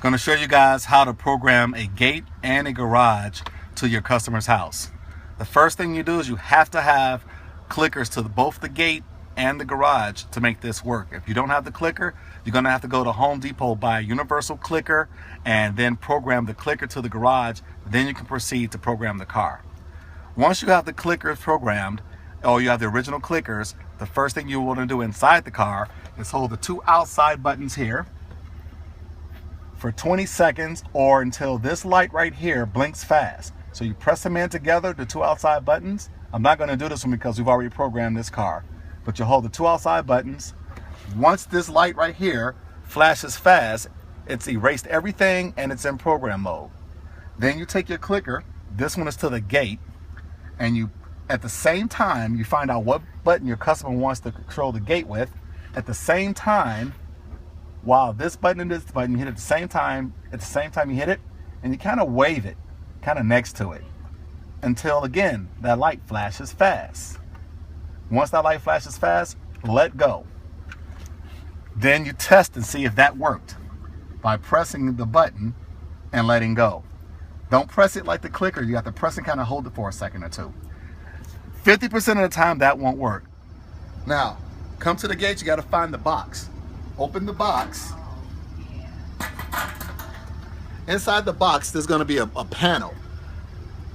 Going to show you guys how to program a gate and a garage to your customer's house. The first thing you do is you have to have clickers to both the gate and the garage to make this work. If you don't have the clicker, you're going to have to go to Home Depot, buy a universal clicker, and then program the clicker to the garage. Then you can proceed to program the car. Once you have the clickers programmed, or you have the original clickers, the first thing you want to do inside the car is hold the two outside buttons here for 20 seconds or until this light right here blinks fast. So you press them in together, the two outside buttons. I'm not going to do this one because we've already programmed this car. But you hold the two outside buttons. Once this light right here flashes fast, it's erased everything and it's in program mode. Then you take your clicker, this one is to the gate, and you, at the same time, you find out what button your customer wants to control the gate with. At the same time, while this button and this button, you hit it at the same time you hit it, and you kind of wave it, kind of next to it, until again, that light flashes fast. Once that light flashes fast, let go. Then you test and see if that worked by pressing the button and letting go. Don't press it like the clicker. You have to press and kind of hold it for a second or two. 50% of the time that won't work. Now, come to the gate, you got to find the box. Open the box. Inside the box, there's going to be a panel.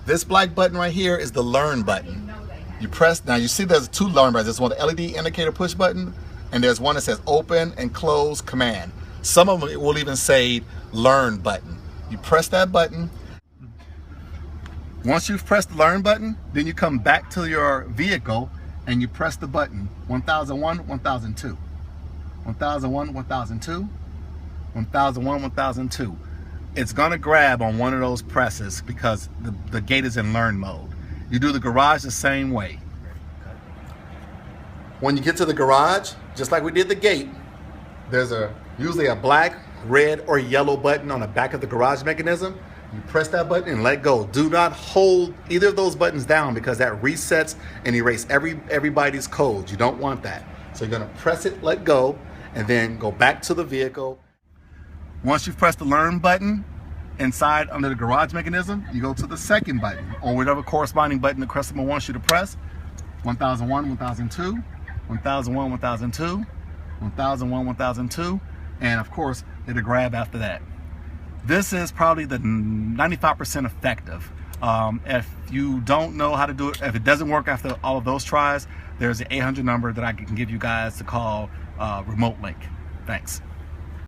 This black button right here is the learn button. You press, now you see there's two learn buttons. There's one, the LED indicator push button, and there's one that says open and close command. Some of them will even say learn button. You press that button. Once you've pressed the learn button, then you come back to your vehicle and you press the button 1001, 1002. 1001, 1002, 1001, 1002. It's gonna grab on one of those presses because the gate is in learn mode. You do the garage the same way. When you get to the garage, just like we did the gate, there's usually a black, red, or yellow button on the back of the garage mechanism. You press that button and let go. Do not hold either of those buttons down because that resets and erases everybody's codes. You don't want that. So you're gonna press it, let go, and then go back to the vehicle. Once you've pressed the learn button inside under the garage mechanism, you go to the second button or whatever corresponding button the customer wants you to press. 1001, 1002, 1001, 1002, 1001, 1002, and of course it'll grab after that. This is probably the 95% effective. If you don't know how to do it, if it doesn't work after all of those tries, there's an 800 number that I can give you guys to call remote link. Thanks.